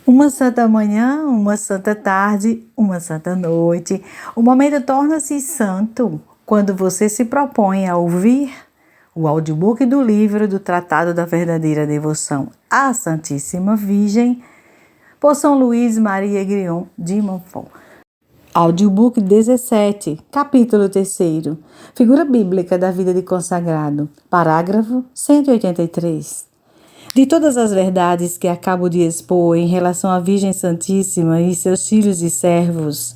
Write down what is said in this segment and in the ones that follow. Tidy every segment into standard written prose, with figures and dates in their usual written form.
Uma santa manhã, uma santa tarde, uma santa noite. O momento torna-se santo quando você se propõe a ouvir o audiobook do livro do Tratado da Verdadeira Devoção à Santíssima Virgem, por São Luís Maria Grion de Montfort. Audiobook 17, capítulo 3, figura bíblica da vida de consagrado, parágrafo 183. De todas as verdades que acabo de expor em relação à Virgem Santíssima e seus filhos e servos,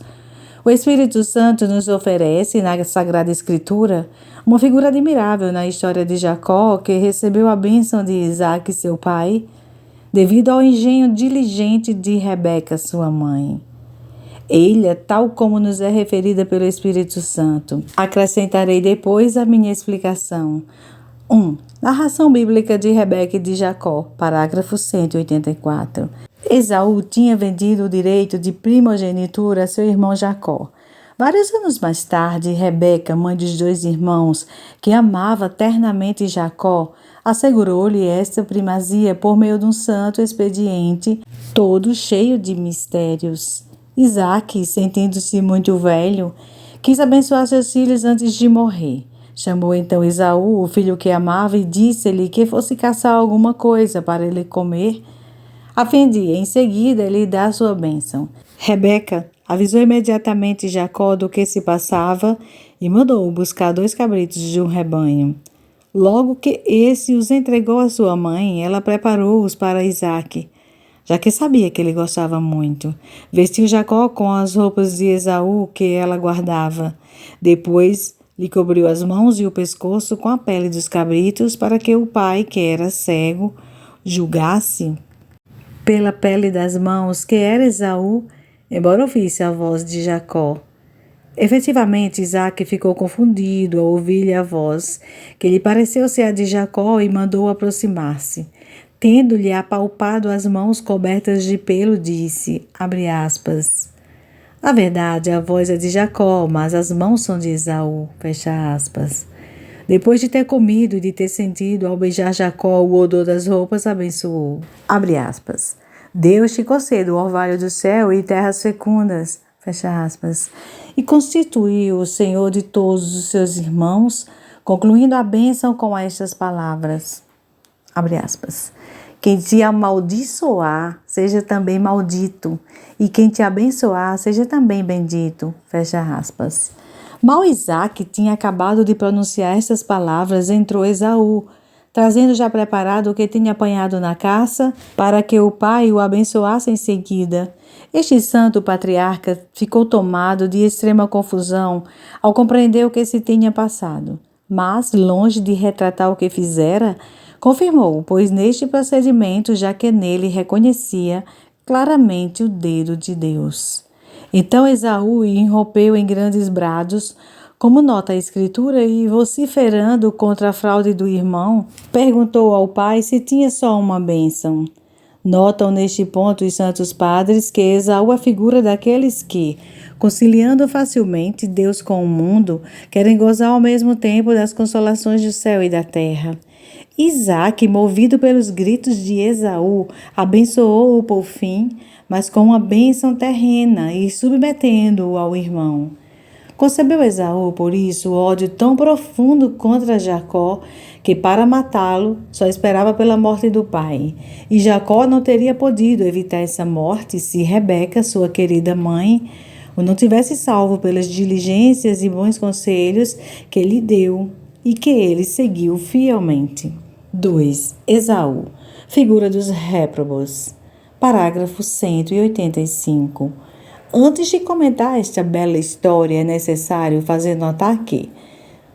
o Espírito Santo nos oferece na Sagrada Escritura uma figura admirável na história de Jacó, que recebeu a bênção de Isaac, seu pai, devido ao engenho diligente de Rebeca, sua mãe. Ele, tal como nos é referida pelo Espírito Santo. Acrescentarei depois a minha explicação. 1. Narração bíblica de Rebeca e de Jacó, parágrafo 184. Esaú tinha vendido o direito de primogenitura a seu irmão Jacó. Vários anos mais tarde, Rebeca, mãe dos dois irmãos, que amava ternamente Jacó, assegurou-lhe esta primazia por meio de um santo expediente, todo cheio de mistérios. Isaac, sentindo-se muito velho, quis abençoar seus filhos antes de morrer. Chamou então Esaú, o filho que amava, e disse-lhe que fosse caçar alguma coisa para ele comer, a fim de, em seguida, lhe dar sua bênção. Rebeca avisou imediatamente Jacó do que se passava e mandou buscar 2 cabritos de um rebanho. Logo que esse os entregou à sua mãe, ela preparou-os para Isaque, já que sabia que ele gostava muito. Vestiu Jacó com as roupas de Esaú que ela guardava. Depois lhe cobriu as mãos e o pescoço com a pele dos cabritos, para que o pai, que era cego, julgasse pela pele das mãos que era Esaú, embora ouvisse a voz de Jacó. Efetivamente, Isaque ficou confundido ao ouvir-lhe a voz, que lhe pareceu ser a de Jacó, e mandou aproximar-se. Tendo-lhe apalpado as mãos cobertas de pelo, disse, abre aspas, na verdade, a voz é de Jacó, mas as mãos são de Esaú, fecha aspas. Depois de ter comido e de ter sentido ao beijar Jacó o odor das roupas, abençoou, abre aspas. Deus te conceda o orvalho do céu e terras fecundas, fecha aspas, e constituiu o Senhor de todos os seus irmãos, concluindo a bênção com estas palavras, abre aspas. Quem te amaldiçoar, seja também maldito, e quem te abençoar, seja também bendito, fecha aspas. Mal Isaque tinha acabado de pronunciar estas palavras, entrou Esaú, trazendo já preparado o que tinha apanhado na caça, para que o pai o abençoasse em seguida. Este santo patriarca ficou tomado de extrema confusão ao compreender o que se tinha passado, mas, longe de retratar o que fizera, confirmou, pois neste procedimento, já que nele reconhecia claramente o dedo de Deus. Então Esaú irrompeu em grandes brados, como nota a Escritura, e vociferando contra a fraude do irmão, perguntou ao pai se tinha só uma bênção. Notam neste ponto os santos padres que Esaú é a figura daqueles que, conciliando facilmente Deus com o mundo, querem gozar ao mesmo tempo das consolações do céu e da terra. Isaque, movido pelos gritos de Esaú, abençoou-o por fim, mas com uma bênção terrena e submetendo-o ao irmão. Concebeu Esaú, por isso, ódio tão profundo contra Jacó, que para matá-lo só esperava pela morte do pai. E Jacó não teria podido evitar essa morte se Rebeca, sua querida mãe, o não tivesse salvo pelas diligências e bons conselhos que lhe deu e que ele seguiu fielmente. 2. Esaú, figura dos réprobos. Parágrafo 185. Antes de comentar esta bela história, é necessário fazer notar que,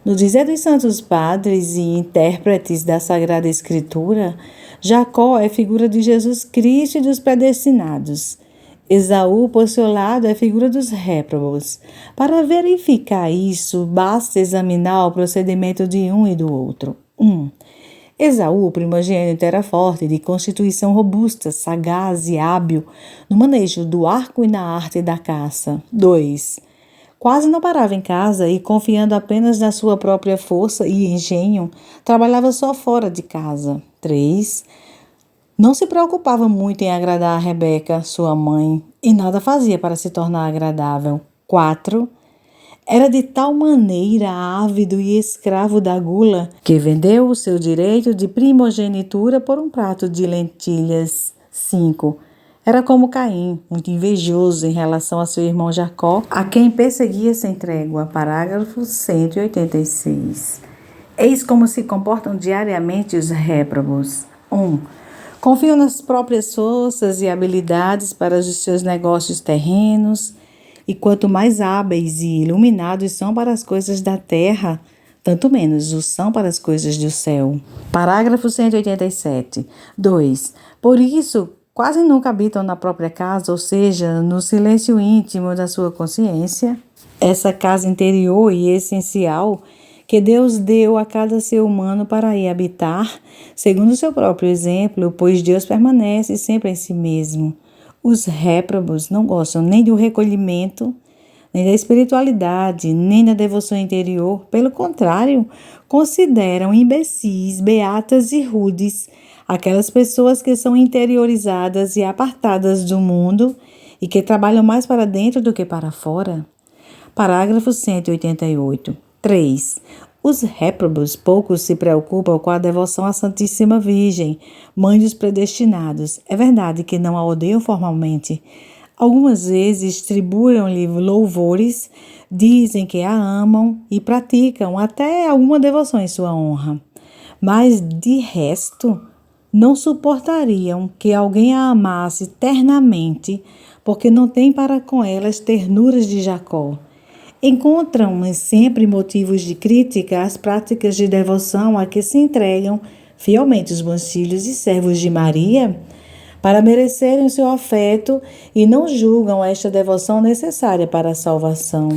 no dizer dos santos padres e intérpretes da Sagrada Escritura, Jacó é figura de Jesus Cristo e dos predestinados. Esaú, por seu lado, é figura dos réprobos. Para verificar isso, basta examinar o procedimento de um e do outro. 1. Esaú, primogênito, era forte, de constituição robusta, sagaz e hábil no manejo do arco e na arte da caça. 2. Quase não parava em casa e, confiando apenas na sua própria força e engenho, trabalhava só fora de casa. 3. Não se preocupava muito em agradar a Rebeca, sua mãe, e nada fazia para se tornar agradável. 4. Era de tal maneira ávido e escravo da gula que vendeu o seu direito de primogenitura por um prato de lentilhas. 5. Era como Caim, muito invejoso em relação a seu irmão Jacó, a quem perseguia sem trégua. Parágrafo 186. Eis como se comportam diariamente os réprobos. 1. Confiam nas próprias forças e habilidades para os seus negócios terrenos, e quanto mais hábeis e iluminados são para as coisas da terra, tanto menos o são para as coisas do céu. Parágrafo 187. 2. Por isso, quase nunca habitam na própria casa, ou seja, no silêncio íntimo da sua consciência. Essa casa interior e essencial que Deus deu a cada ser humano para aí habitar, segundo o seu próprio exemplo, pois Deus permanece sempre em si mesmo. Os réprobos não gostam nem do recolhimento, nem da espiritualidade, nem da devoção interior. Pelo contrário, consideram imbecis, beatas e rudes aquelas pessoas que são interiorizadas e apartadas do mundo e que trabalham mais para dentro do que para fora. Parágrafo 188. 3. Os réprobos poucos se preocupam com a devoção à Santíssima Virgem, Mãe dos predestinados. É verdade que não a odeiam formalmente. Algumas vezes distribuem-lhe louvores, dizem que a amam e praticam até alguma devoção em sua honra. Mas, de resto, não suportariam que alguém a amasse ternamente, porque não tem para com ela as ternuras de Jacó. Encontram sempre motivos de crítica às práticas de devoção a que se entregam fielmente os bons filhos e servos de Maria, para merecerem o seu afeto, e não julgam esta devoção necessária para a salvação.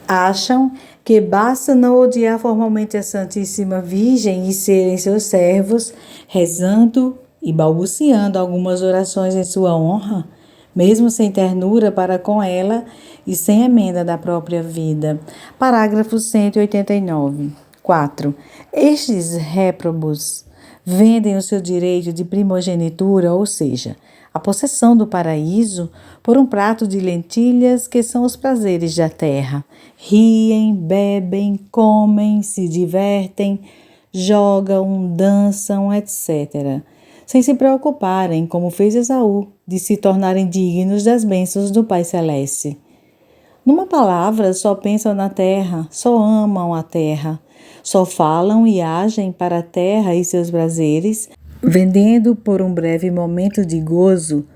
Acham que basta não odiar formalmente a Santíssima Virgem e serem seus servos, rezando e balbuciando algumas orações em sua honra, mesmo sem ternura para com ela e sem emenda da própria vida. Parágrafo 189. 4. Estes réprobos vendem o seu direito de primogenitura, ou seja, a possessão do paraíso, por um prato de lentilhas que são os prazeres da terra. Riem, bebem, comem, se divertem, jogam, dançam, etc., sem se preocuparem, como fez Esaú, de se tornarem dignos das bênçãos do Pai Celeste. Numa palavra, só pensam na terra, só amam a terra, só falam e agem para a terra e seus prazeres, vendendo por um breve momento de gozo,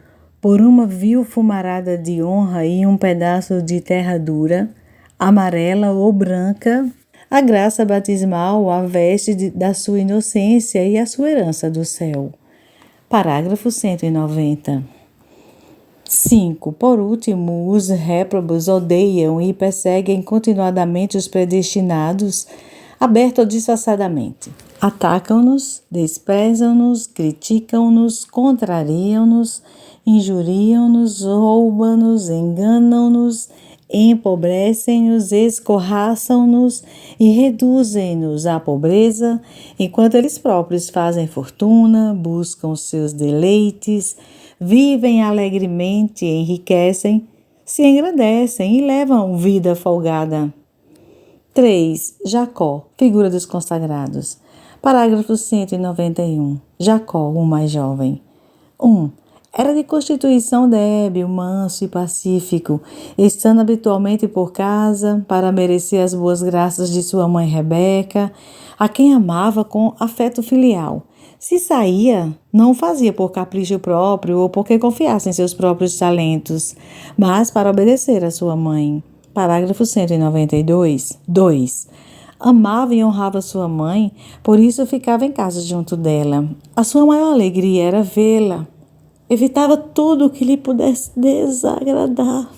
por uma vil fumarada de honra e um pedaço de terra dura, amarela ou branca, a graça batismal, a veste da sua inocência e a sua herança do céu. Parágrafo 190. 5. Por último, os réprobos odeiam e perseguem continuadamente os predestinados, aberta ou disfarçadamente. Atacam-nos, desprezam-nos, criticam-nos, contrariam-nos, injuriam-nos, roubam-nos, enganam-nos, empobrecem-nos, escorraçam-nos e reduzem-nos à pobreza, enquanto eles próprios fazem fortuna, buscam seus deleites, vivem alegremente, enriquecem, se engrandecem e levam vida folgada. 3. Jacó, figura dos consagrados. Parágrafo 191. Jacó, o mais jovem. 1. Era de constituição débil, manso e pacífico, estando habitualmente por casa para merecer as boas graças de sua mãe Rebeca, a quem amava com afeto filial. Se saía, não o fazia por capricho próprio ou porque confiasse em seus próprios talentos, mas para obedecer à sua mãe. Parágrafo 192. 2. Amava e honrava sua mãe, por isso ficava em casa junto dela. A sua maior alegria era vê-la. Evitava tudo o que lhe pudesse desagradar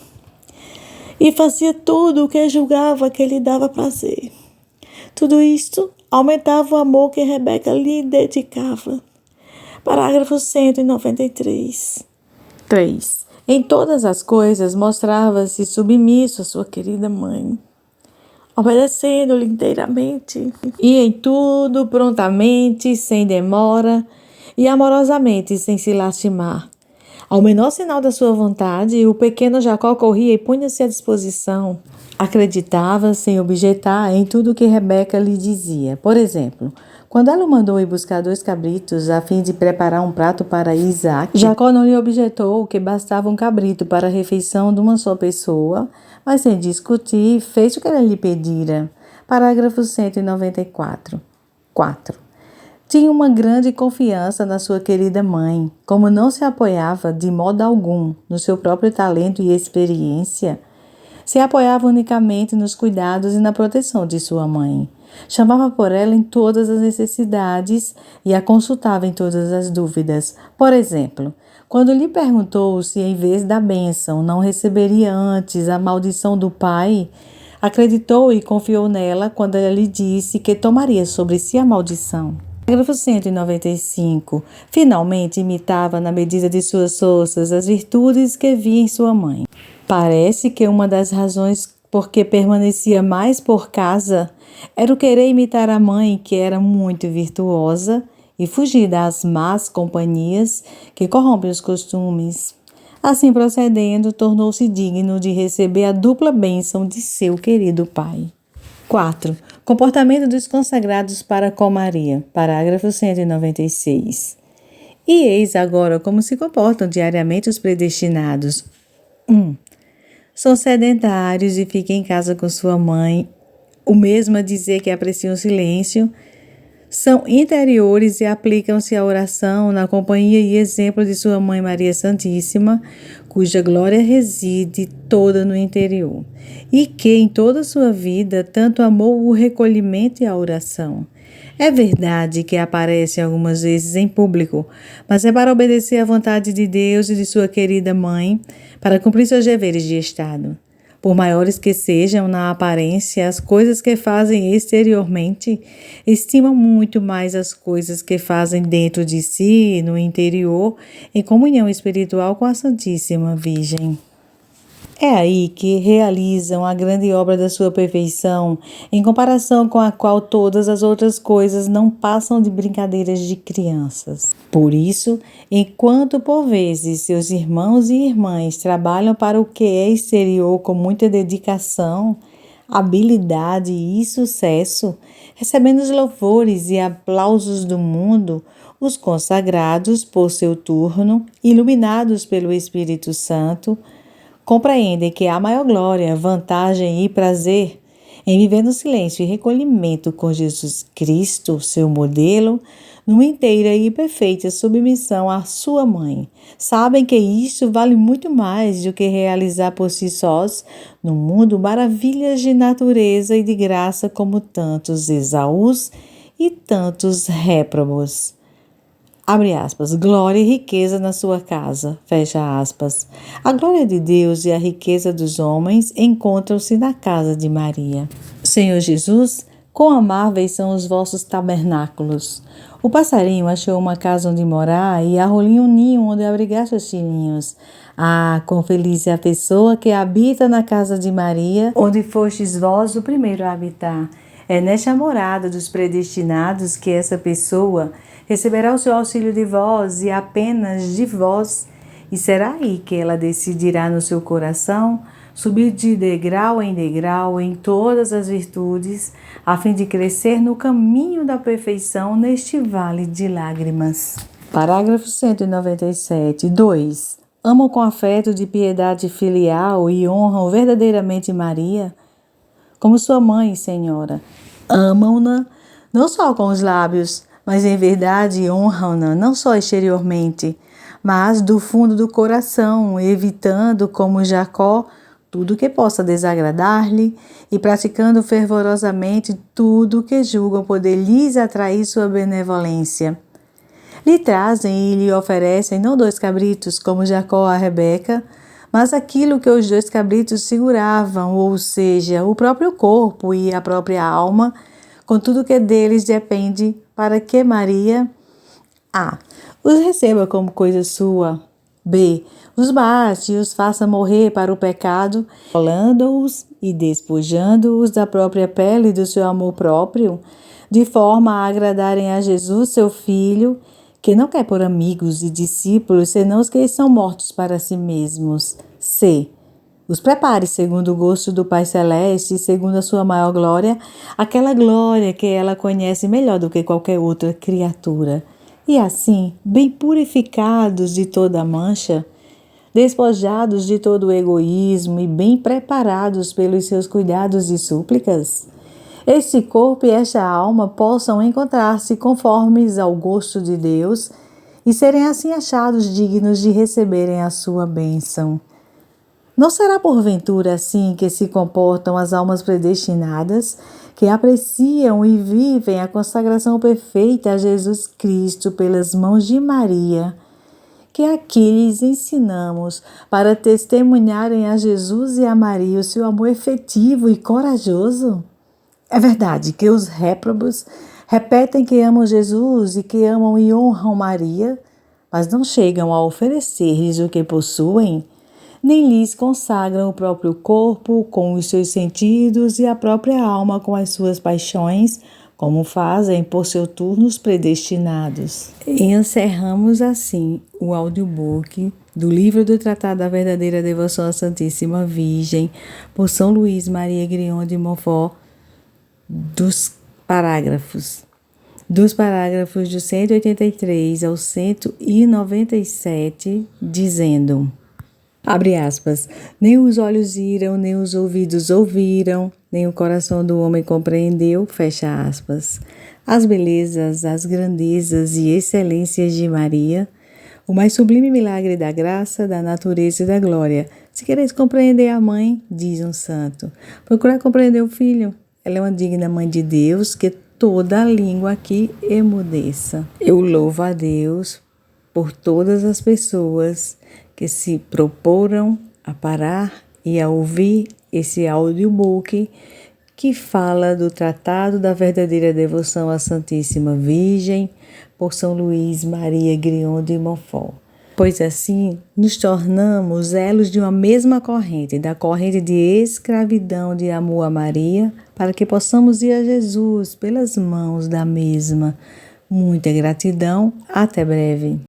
e fazia tudo o que julgava que lhe dava prazer. Tudo isto aumentava o amor que Rebeca lhe dedicava. Parágrafo 193. 3. Em todas as coisas mostrava-se submisso à sua querida mãe, obedecendo-lhe inteiramente, e em tudo prontamente, sem demora, e amorosamente, sem se lastimar. Ao menor sinal da sua vontade, o pequeno Jacó corria e punha-se à disposição. Acreditava, sem objetar, em tudo que Rebeca lhe dizia. Por exemplo, quando ela o mandou ir buscar 2 cabritos a fim de preparar um prato para Isaac, Jacó não lhe objetou que bastava um cabrito para a refeição de uma só pessoa, mas sem discutir, fez o que ela lhe pedira. Parágrafo 194. 4. Tinha uma grande confiança na sua querida mãe. Como não se apoiava de modo algum no seu próprio talento e experiência, se apoiava unicamente nos cuidados e na proteção de sua mãe. Chamava por ela em todas as necessidades e a consultava em todas as dúvidas. Por exemplo, quando lhe perguntou se em vez da bênção não receberia antes a maldição do pai, acreditou e confiou nela quando ela lhe disse que tomaria sobre si a maldição. Parágrafo 195. Finalmente imitava na medida de suas forças as virtudes que via em sua mãe. Parece que uma das razões por que permanecia mais por casa era o querer imitar a mãe, que era muito virtuosa, e fugir das más companhias que corrompem os costumes. Assim procedendo, tornou-se digno de receber a dupla bênção de seu querido pai. 4. Comportamento dos consagrados para com Maria. Parágrafo 196. E eis agora como se comportam diariamente os predestinados. 1. São sedentários e ficam em casa com sua mãe, o mesmo a dizer que apreciam o silêncio. São interiores e aplicam-se à oração na companhia e exemplo de sua mãe Maria Santíssima, cuja glória reside toda no interior, e que em toda a sua vida tanto amou o recolhimento e a oração. É verdade que aparece algumas vezes em público, mas é para obedecer à vontade de Deus e de sua querida mãe, para cumprir seus deveres de Estado. Por maiores que sejam na aparência as coisas que fazem exteriormente, estimam muito mais as coisas que fazem dentro de si, no interior, em comunhão espiritual com a Santíssima Virgem. É aí que realizam a grande obra da sua perfeição, em comparação com a qual todas as outras coisas não passam de brincadeiras de crianças. Por isso, enquanto por vezes seus irmãos e irmãs trabalham para o que é exterior com muita dedicação, habilidade e sucesso, recebendo os louvores e aplausos do mundo, os consagrados, por seu turno, iluminados pelo Espírito Santo, compreendem que há maior glória, vantagem e prazer em viver no silêncio e recolhimento com Jesus Cristo, seu modelo, numa inteira e perfeita submissão à sua mãe. Sabem que isso vale muito mais do que realizar por si sós no mundo maravilhas de natureza e de graça como tantos Esaús e tantos réprobos. Abre aspas, glória e riqueza na sua casa, fecha aspas. A glória de Deus e a riqueza dos homens encontram-se na casa de Maria. Senhor Jesus, quão amáveis são os vossos tabernáculos. O passarinho achou uma casa onde morar e a rolinha um ninho onde abrigar seus filhinhos. Ah, quão feliz é a pessoa que habita na casa de Maria, onde fostes vós o primeiro a habitar. É nesta morada dos predestinados que essa pessoa receberá o seu auxílio de vós e apenas de vós, e será aí que ela decidirá no seu coração subir de degrau em degrau em todas as virtudes, a fim de crescer no caminho da perfeição neste vale de lágrimas. Parágrafo 197. 2. Amam com afeto de piedade filial e honram verdadeiramente Maria como sua mãe e senhora. Amam-na não só com os lábios, mas em verdade honram-na não só exteriormente, mas do fundo do coração, evitando, como Jacó, tudo que possa desagradar-lhe e praticando fervorosamente tudo que julgam poder lhes atrair sua benevolência. Lhe trazem e lhe oferecem não 2 cabritos, como Jacó a Rebeca, mas aquilo que os 2 cabritos seguravam, ou seja, o próprio corpo e a própria alma, com tudo que deles depende, para que Maria a. Os receba como coisa sua, b. Os bate e os faça morrer para o pecado, violando-os e despojando-os da própria pele e do seu amor próprio, de forma a agradarem a Jesus, seu Filho, que não quer por amigos e discípulos, senão os que são mortos para si mesmos. C. Os prepare segundo o gosto do Pai Celeste e segundo a sua maior glória, aquela glória que ela conhece melhor do que qualquer outra criatura. E assim, bem purificados de toda mancha, despojados de todo o egoísmo e bem preparados pelos seus cuidados e súplicas, este corpo e esta alma possam encontrar-se conformes ao gosto de Deus e serem assim achados dignos de receberem a sua bênção. Não será porventura assim que se comportam as almas predestinadas, que apreciam e vivem a consagração perfeita a Jesus Cristo pelas mãos de Maria, que aqui lhes ensinamos para testemunharem a Jesus e a Maria o seu amor efetivo e corajoso? É verdade que os réprobos repetem que amam Jesus e que amam e honram Maria, mas não chegam a oferecer-lhes o que possuem, nem lhes consagram o próprio corpo com os seus sentidos e a própria alma com as suas paixões, como fazem por seus turnos predestinados. E encerramos assim o audiobook do livro do Tratado da Verdadeira Devoção à Santíssima Virgem, por São Luís Maria Grignon de Montfort, dos parágrafos do 183 ao 197, dizendo, abre aspas, nem os olhos viram, nem os ouvidos ouviram, nem o coração do homem compreendeu, fecha aspas, as belezas, as grandezas e excelências de Maria, o mais sublime milagre da graça, da natureza e da glória. Se quereis compreender a mãe, diz um santo, procurar compreender o filho. Ela é uma digna mãe de Deus, que toda a língua aqui emudeça. Eu louvo a Deus por todas as pessoas que se proporam a parar e a ouvir esse audiobook que fala do Tratado da Verdadeira Devoção à Santíssima Virgem, por São Luís Maria Grignon de Montfort. Pois assim nos tornamos elos de uma mesma corrente, da corrente de escravidão de amor a Maria, para que possamos ir a Jesus pelas mãos da mesma. Muita gratidão, até breve.